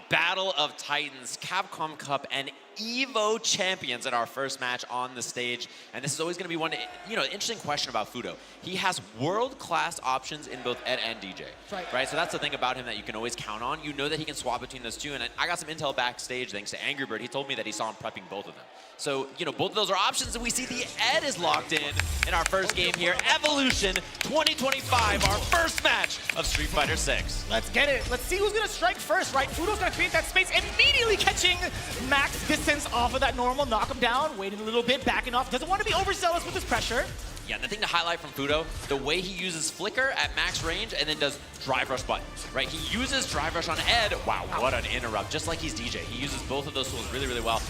Battle of Titans, Capcom Cup, and EVO champions at our first match on the stage. And this is always going to be one, interesting question about Fuudo. He has world-class options in both Ed and DJ. Right? So that's the thing about him that you can always count on. You know that he can swap between those two. And I got some intel backstage thanks to Angry Bird. He told me that he saw him prepping both of them. So, both of those are options. And we see the Ed is locked in our first game here. Evolution 2025, our first match of Street Fighter 6. Let's get it. Let's see who's going to strike first, right? Fuudo's going to create that space, immediately catching max distance off of that normal, knock him down, waiting a little bit, backing off. Doesn't want to be overzealous with his pressure. Yeah, and the thing to highlight from Fuudo, the way he uses Flicker at max range and then does Drive Rush buttons, right? He uses Drive Rush on Ed. Wow, what an interrupt, just like he's DJ. He uses both of those tools really, really well.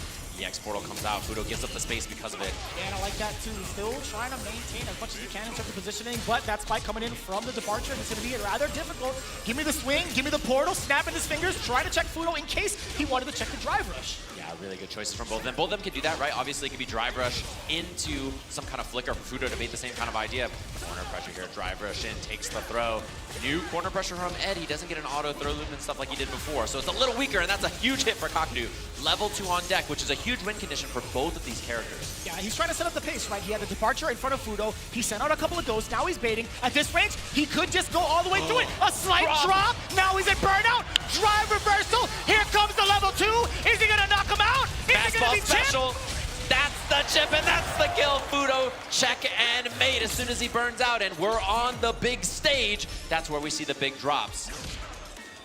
EX portal comes out, Fuudo gives up the space because of it. Yeah, and I like that too. Still trying to maintain as much as he can in terms of positioning, but that spike coming in from the departure, and it's going to be rather difficult. Give me the swing, give me the portal, snapping his fingers, trying to check Fuudo in case he wanted to check the Drive Rush. Yeah, really good choices from both of them. Both of them can do that, right? Obviously, it could be Drive Rush into some kind of Flicker for Fuudo to make the same kind of idea. Corner pressure here, Drive Rush in, takes the throw. New corner pressure from Ed. He doesn't get an auto throw loop and stuff like he did before, so it's a little weaker, and that's a huge hit for Kakeru. Level 2 on deck, which is a huge win condition for both of these characters. Yeah, he's trying to set up the pace, right? He had the departure in front of Fuudo. He sent out a couple of ghosts. Now he's baiting. At this range, he could just go all the way through it. A slight drop. Now he's in burnout. Drive reversal. Here comes the level 2. Is he going to knock him out? Is it going to be special. That's the chip, and that's the kill. Fuudo check and made as soon as he burns out, and we're on the big stage. That's where we see the big drops.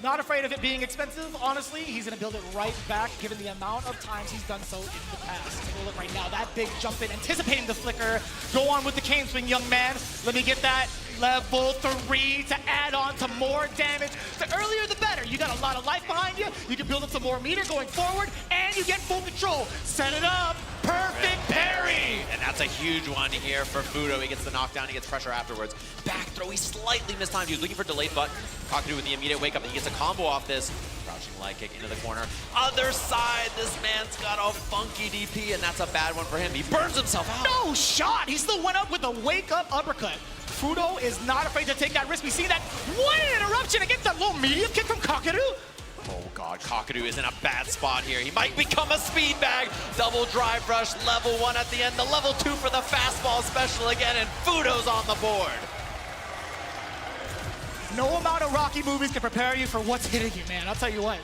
Not afraid of it being expensive, honestly. He's going to build it right back, given the amount of times he's done so in the past. Take a look right now. That big jump in, anticipating the flicker. Go on with the cane swing, young man. Let me get that level 3 to add on to more damage. The earlier, the better. You got a lot of life behind you. You can build up some more meter going forward, and you get full control. Set it up. Perfect parry. And that's a huge one here for Fuudo. He gets the knockdown, he gets pressure afterwards. Back throw, he slightly mistimed. He was looking for delayed button. Kakeru with the immediate wake up, and he gets a combo off this. Crouching leg kick into the corner. Other side, this man's got a funky DP, and that's a bad one for him. He burns himself out. No shot. He still went up with a wake up uppercut. Fuudo is not afraid to take that risk. We see that one interruption against that little medium kick from Kakeru. Oh God, Kakeru is in a bad spot here. He might become a speed bag. Double Drive Rush, level 1 at the end. The level 2 for the fastball special again, and Fuudo's on the board. No amount of Rocky movies can prepare you for what's hitting you, man. I'll tell you what.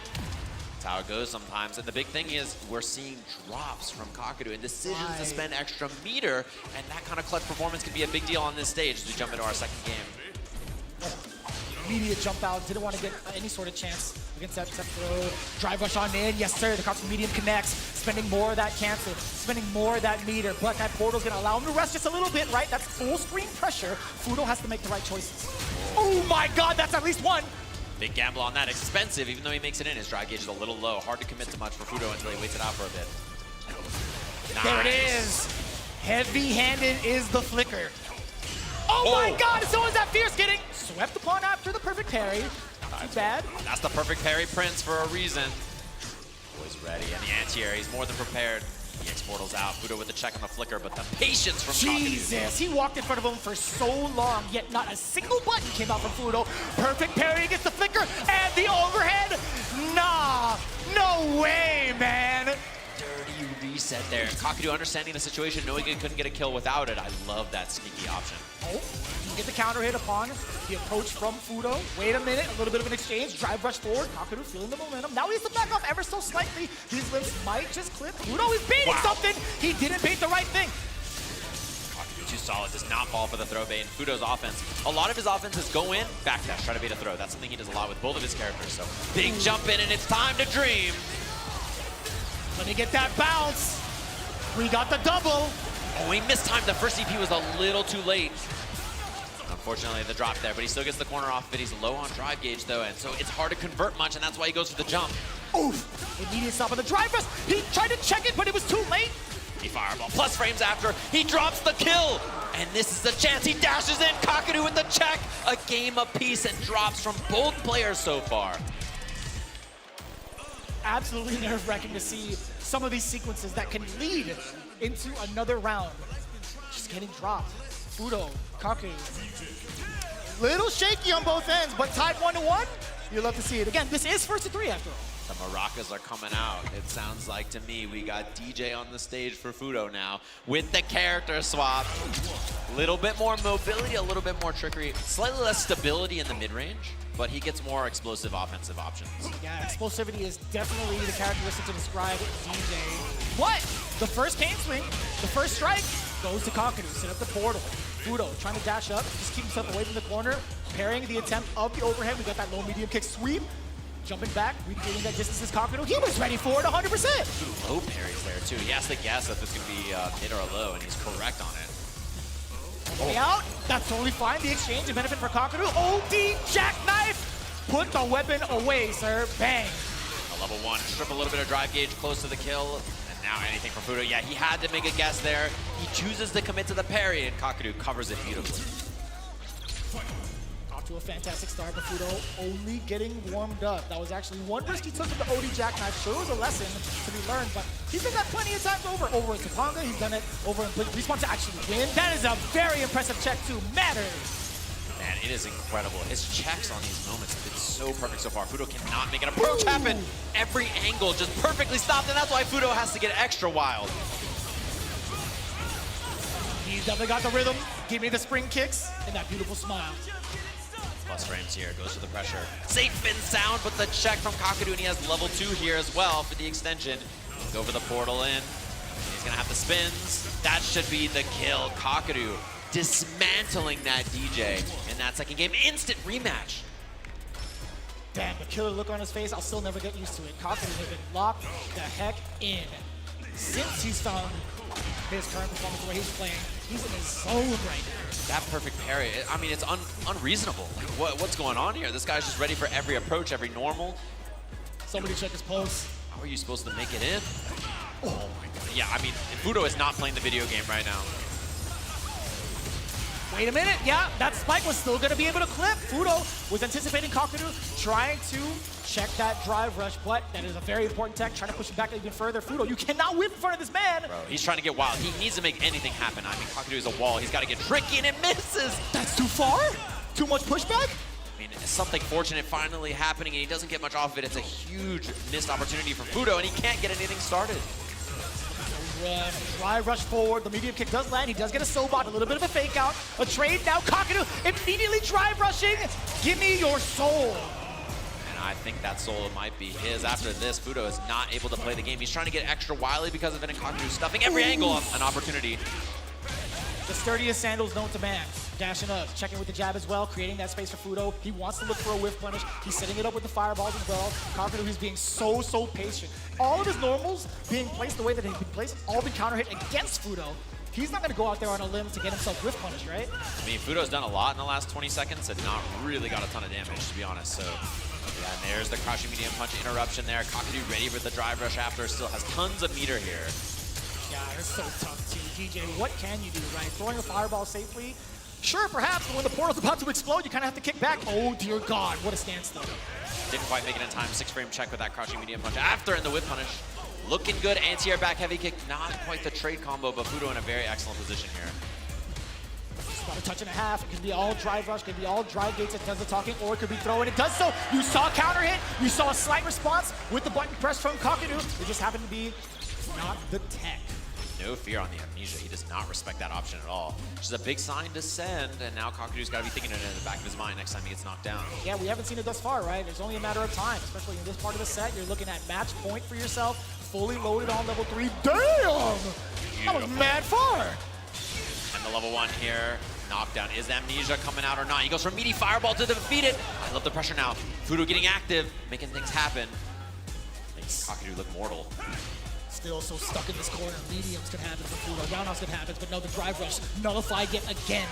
That's how it goes sometimes. And the big thing is we're seeing drops from Kakeru and decisions to spend extra meter, and that kind of clutch performance can be a big deal on this stage as we jump into our second game. Immediate jump out, didn't want to get any sort of chance against that throw. Drive rush on in, yes sir, the cops from medium connects, spending more of that cancel, spending more of that meter, but that portal's gonna allow him to rest just a little bit, right? That's full screen pressure. Fuudo has to make the right choices. Oh my God, that's at least one. Big gamble on that, expensive, even though he makes it in. His drive gauge is a little low. Hard to commit to much for Fuudo until he waits it out for a bit. Nice. There it is. Heavy-handed is the flicker. Oh my God, so is that fierce getting swept upon after the perfect parry. Too bad. That's the perfect parry prince for a reason. Boy's ready, and the anti-air, he's more than prepared. EX portal's out, Fuudo with the check on the flicker, but the patience from Jesus, he walked in front of him for so long, yet not a single button came out from Fuudo. Perfect parry against the flicker, and the overhead. Nah, no way, man. Dirty reset there. Kakeru understanding the situation, knowing he couldn't get a kill without it. I love that sneaky option. Oh, you get the counter hit upon the approach from Fuudo. Wait a minute, a little bit of an exchange. Drive rush forward. Kakeru feeling the momentum. Now he has to back off ever so slightly. These limbs might just clip. Fuudo is baiting something. He didn't bait the right thing. Kakeru too solid, does not fall for the throw bait. And Fuudo's offense, a lot of his offense is go in, backdash, try to bait a throw. That's something he does a lot with both of his characters. So big jump in, and it's time to dream. Let me get that bounce. We got the double. Oh, he mistimed. The first EP was a little too late. Unfortunately, the drop there, but he still gets the corner off of it. He's low on drive gauge, though, and so it's hard to convert much, and that's why he goes for the jump. Oof. Immediate stop on the drive rush. He tried to check it, but it was too late. He fireball. Plus frames after, he drops the kill. And this is the chance. He dashes in. Kakeru with the check. A game apiece and drops from both players so far. Absolutely nerve-wracking to see some of these sequences that can lead into another round. Just getting dropped. Fuudo, Kakeru. Little shaky on both ends, but tied 1-1. You'll love to see it. Again, this is first to 3 after all. The Maracas are coming out. It sounds like to me we got DJ on the stage for Fuudo now with the character swap. A little bit more mobility, a little bit more trickery, slightly less stability in the mid-range, but he gets more explosive offensive options. Yeah, explosivity is definitely the characteristic to describe DJ. But the first cane swing, the first strike, goes to Kakeru, set up the portal. Fuudo trying to dash up, just keep himself away from the corner, parrying the attempt of the overhead. We got that low medium kick sweep. Jumping back, recreating that distance is Kakeru. He was ready for it 100%. Low parries there too. He has to guess if it's going to be mid or low, and he's correct on it. Way out, that's totally fine. The exchange and benefit for Kakeru. OD jackknife. Put the weapon away, sir. Bang. A level 1, strip a little bit of drive gauge close to the kill. And now anything for Fuudo. Yeah, he had to make a guess there. He chooses to commit to the parry, and Kakeru covers it beautifully. Off to a fantastic start, but Fuudo only getting warmed up. That was actually one risk he took with the OD jackknife. Sure, it was a lesson to be learned, but he's done that plenty of times over. Over in Topanga, he's done it over in Blink. He wants to actually win. That is a very impressive check to matters. Man, it is incredible. His checks on these moments have been so perfect so far. Fuudo cannot make an approach happen. Every angle just perfectly stopped, and that's why Fuudo has to get extra wild. He's definitely got the rhythm. Give me the spring kicks and that beautiful smile. Plus frames here, goes to the pressure. Safe and sound, but the check from Kakeru, and he has level 2 here as well for the extension. Go for the portal in. He's gonna have the spins. That should be the kill. Kakeru dismantling that DJ in that second game. Instant rematch. Damn, the killer look on his face, I'll still never get used to it. Kakeru has been locked the heck in. Since he's found his current performance where he's playing, he's in his zone right now. That perfect parry, I mean, it's unreasonable. Like, what's going on here? This guy's just ready for every approach, every normal. Somebody check his pulse. How are you supposed to make it in? Oh my god. Yeah, I mean, Fuudo is not playing the video game right now. Wait a minute, yeah, that spike was still gonna be able to clip. Fuudo was anticipating Kakeru, trying to check that drive rush, but that is a very important tech, trying to push him back even further. Fuudo, you cannot whip in front of this man. Bro, he's trying to get wild. He needs to make anything happen. I mean, Kakeru is a wall. He's got to get tricky, and it misses. That's too far? Too much pushback? I mean, something fortunate finally happening, and he doesn't get much off of it. It's a huge missed opportunity for Fuudo, and he can't get anything started. Drive rush forward, the medium kick does land, he does get a sobot, a little bit of a fake out, a trade now, Kakeru immediately drive rushing, give me your soul. And I think that soul might be his. After this, Fuudo is not able to play the game. He's trying to get extra wily because of it, and Kakeru stuffing every angle of an opportunity. The sturdiest sandals known to man. Dashing up, checking with the jab as well, creating that space for Fuudo. He wants to look for a whiff punish. He's setting it up with the fireballs as well. Kakeru, he's being so patient. All of his normals being placed the way that they've been placed, all been counter hit against Fuudo. He's not going to go out there on a limb to get himself whiff punish, right? I mean, Fuudo's done a lot in the last 20 seconds and not really got a ton of damage, to be honest. So, yeah, and there's the crouching medium punch interruption there. Kakeru ready with the drive rush after, still has tons of meter here. Yeah, it's so tough too. DJ, what can you do, right? Throwing a fireball safely? Sure, perhaps, but when the portal's about to explode, you kind of have to kick back. Oh, dear God, what a standstill. Didn't quite make it in time. 6-frame check with that crouching medium punch after in the whip punish. Looking good, anti-air back heavy kick. Not quite the trade combo, but Fuudo in a very excellent position here. It's about a touch and a half. It could be all drive rush, could be all drive gates that does the talking, or it could be throw, and it does so. You saw a counter hit. You saw a slight response with the button press from Kakeru. It just happened to be not the tech. No fear on the amnesia. He does not respect that option at all. Which is a big sign to send, and now Kakeru's got to be thinking it in the back of his mind next time he gets knocked down. Yeah, we haven't seen it thus far, right? It's only a matter of time, especially in this part of the set. You're looking at match point for yourself, fully loaded on level 3. Damn! That was mad far! And the level 1 here, knockdown. Is amnesia coming out or not? He goes from meaty fireball to defeat it. I love the pressure now. Fuudo getting active, making things happen. Makes Kakeru look mortal. Still so stuck in this corner. Mediums could happen for Fuudo. Roundhouse could happen, but no, the drive rush nullified yet again.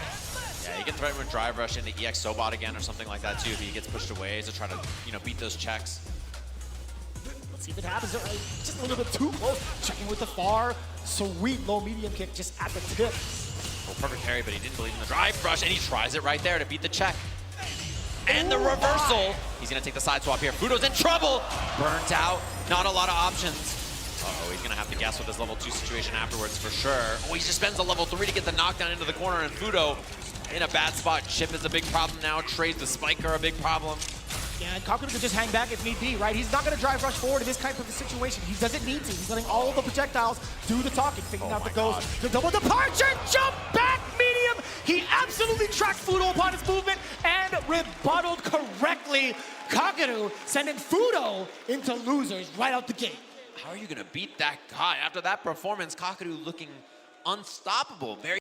Yeah, he can threaten with drive rush into EX Sobot again or something like that too if he gets pushed away to try to, beat those checks. Let's see if it happens. Just a little bit too close. Checking with the far, sweet low medium kick just at the tip. Oh, perfect parry, but he didn't believe in the drive rush, and he tries it right there to beat the check. And the reversal. He's gonna take the side swap here. Fuudo's in trouble. Burnt out. Not a lot of options. Uh-oh, he's gonna have to guess with his level 2 situation afterwards for sure. Oh, he just spends a level 3 to get the knockdown into the corner, and Fuudo in a bad spot. Chip is a big problem now. Trades the spike are a big problem. Yeah, and Kakeru could just hang back if need be, right? He's not going to drive rush forward in this type of a situation. He doesn't need to. He's letting all of the projectiles do the talking, figuring out the goes. The double departure, jump back, medium. He absolutely tracked Fuudo upon his movement and rebutted correctly. Kakeru sending Fuudo into losers right out the gate. How are you gonna beat that guy? After that performance, Kakeru looking unstoppable. Very